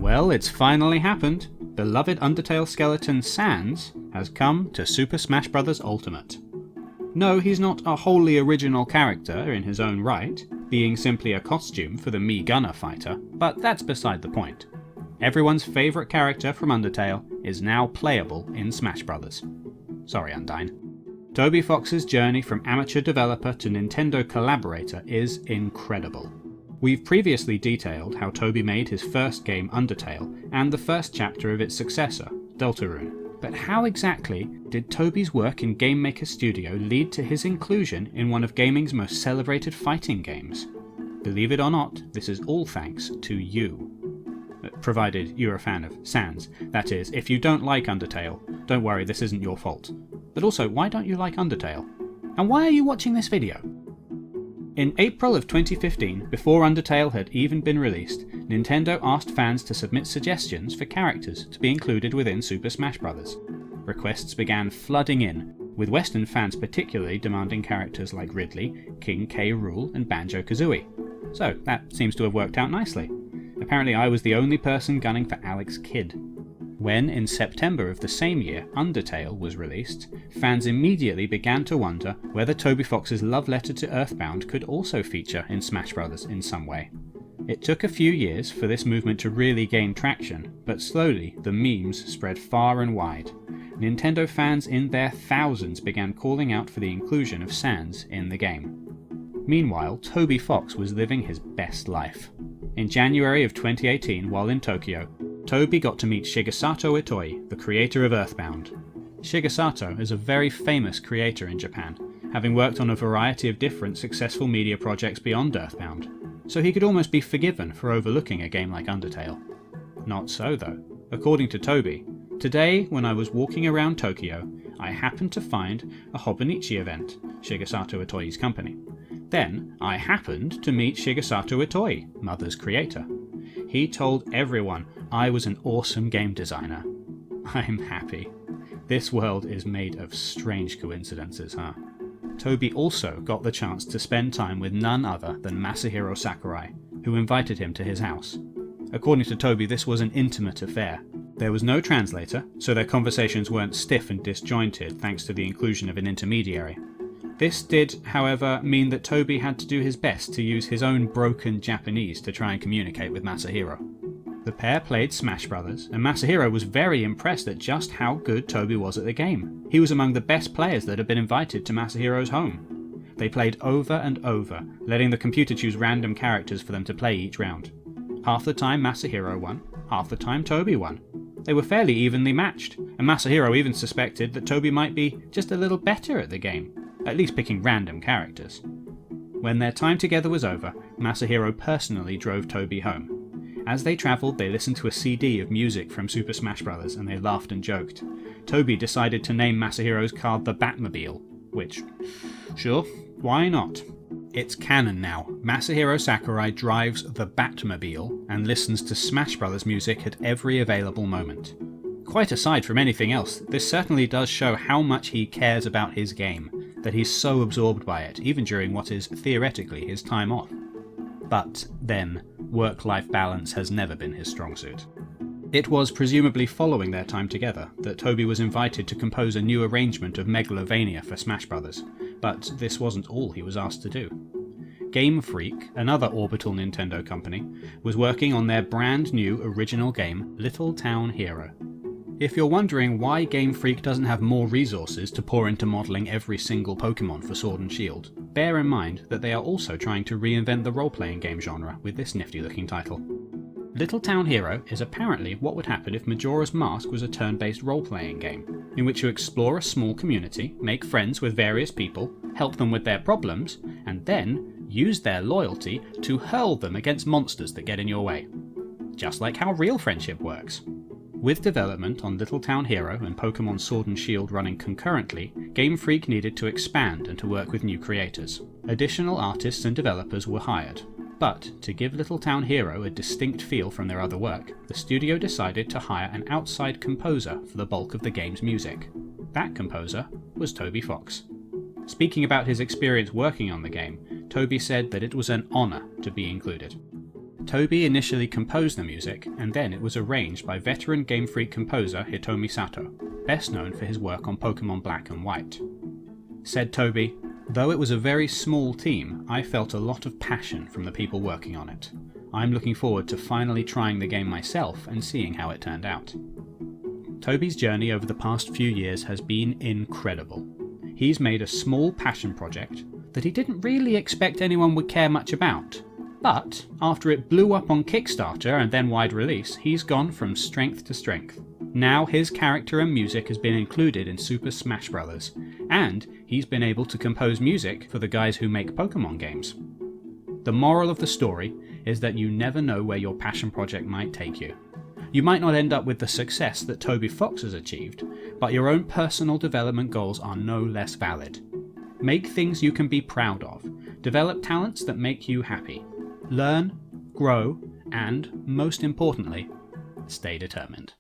Well, it's finally happened. Beloved Undertale skeleton Sans has come to Super Smash Bros. Ultimate. No, he's not a wholly original character in his own right, being simply a costume for the Mii Gunner fighter, but that's beside the point. Everyone's favourite character from Undertale is now playable in Smash Bros. Sorry, Undyne. Toby Fox's journey from amateur developer to Nintendo collaborator is incredible. We've previously detailed how Toby made his first game Undertale and the first chapter of its successor, Deltarune. But how exactly did Toby's work in Game Maker Studio lead to his inclusion in one of gaming's most celebrated fighting games? Believe it or not, this is all thanks to you. Provided you're a fan of Sans. That is, if you don't like Undertale, don't worry, this isn't your fault. But also, why don't you like Undertale? And why are you watching this video? In April of 2015, before Undertale had even been released, Nintendo asked fans to submit suggestions for characters to be included within Super Smash Bros. Requests began flooding in, with Western fans particularly demanding characters like Ridley, King K. Rool, and Banjo-Kazooie. So that seems to have worked out nicely. Apparently I was the only person gunning for Alex Kidd. When, in September of the same year, Undertale was released, fans immediately began to wonder whether Toby Fox's love letter to Earthbound could also feature in Smash Bros. In some way. It took a few years for this movement to really gain traction, but slowly the memes spread far and wide. Nintendo fans in their thousands began calling out for the inclusion of Sans in the game. Meanwhile, Toby Fox was living his best life. In January of 2018, while in Tokyo, Toby got to meet Shigesato Itoi, the creator of Earthbound. Shigesato is a very famous creator in Japan, having worked on a variety of different successful media projects beyond Earthbound, so he could almost be forgiven for overlooking a game like Undertale. Not so though. According to Toby, today when I was walking around Tokyo, I happened to find a Hobonichi event, Shigesato Itoi's company. Then I happened to meet Shigesato Itoi, Mother's creator. He told everyone I was an awesome game designer. I'm happy. This world is made of strange coincidences, huh? Toby also got the chance to spend time with none other than Masahiro Sakurai, who invited him to his house. According to Toby, this was an intimate affair. There was no translator, so their conversations weren't stiff and disjointed thanks to the inclusion of an intermediary. This did, however, mean that Toby had to do his best to use his own broken Japanese to try and communicate with Masahiro. The pair played Smash Bros, and Masahiro was very impressed at just how good Toby was at the game. He was among the best players that had been invited to Masahiro's home. They played over and over, letting the computer choose random characters for them to play each round. Half the time Masahiro won, half the time Toby won. They were fairly evenly matched, and Masahiro even suspected that Toby might be just a little better at the game, at least picking random characters. When their time together was over, Masahiro personally drove Toby home. As they travelled, they listened to a CD of music from Super Smash Bros. And they laughed and joked. Toby decided to name Masahiro's car the Batmobile, which, sure, why not? It's canon now. Masahiro Sakurai drives the Batmobile and listens to Smash Bros. Music at every available moment. Quite aside from anything else, this certainly does show how much he cares about his game, that he's so absorbed by it, even during what is theoretically his time off. But then, work-life balance has never been his strong suit. It was presumably following their time together that Toby was invited to compose a new arrangement of Megalovania for Smash Bros., but this wasn't all he was asked to do. Game Freak, another orbital Nintendo company, was working on their brand new original game, Little Town Hero. If you're wondering why Game Freak doesn't have more resources to pour into modelling every single Pokemon for Sword and Shield, bear in mind that they are also trying to reinvent the role-playing game genre with this nifty-looking title. Little Town Hero is apparently what would happen if Majora's Mask was a turn-based role-playing game, in which you explore a small community, make friends with various people, help them with their problems, and then use their loyalty to hurl them against monsters that get in your way. Just like how real friendship works. With development on Little Town Hero and Pokemon Sword and Shield running concurrently, Game Freak needed to expand and to work with new creators. Additional artists and developers were hired, but to give Little Town Hero a distinct feel from their other work, the studio decided to hire an outside composer for the bulk of the game's music. That composer was Toby Fox. Speaking about his experience working on the game, Toby said that it was an honour to be included. Toby initially composed the music, and then it was arranged by veteran Game Freak composer Hitomi Sato, best known for his work on Pokemon Black and White. Said Toby, "Though it was a very small team, I felt a lot of passion from the people working on it. I'm looking forward to finally trying the game myself and seeing how it turned out." Toby's journey over the past few years has been incredible. He's made a small passion project that he didn't really expect anyone would care much about. But after it blew up on Kickstarter and then wide release, he's gone from strength to strength. Now his character and music has been included in Super Smash Bros., and he's been able to compose music for the guys who make Pokemon games. The moral of the story is that you never know where your passion project might take you. You might not end up with the success that Toby Fox has achieved, but your own personal development goals are no less valid. Make things you can be proud of, develop talents that make you happy. Learn, grow, and, most importantly, stay determined.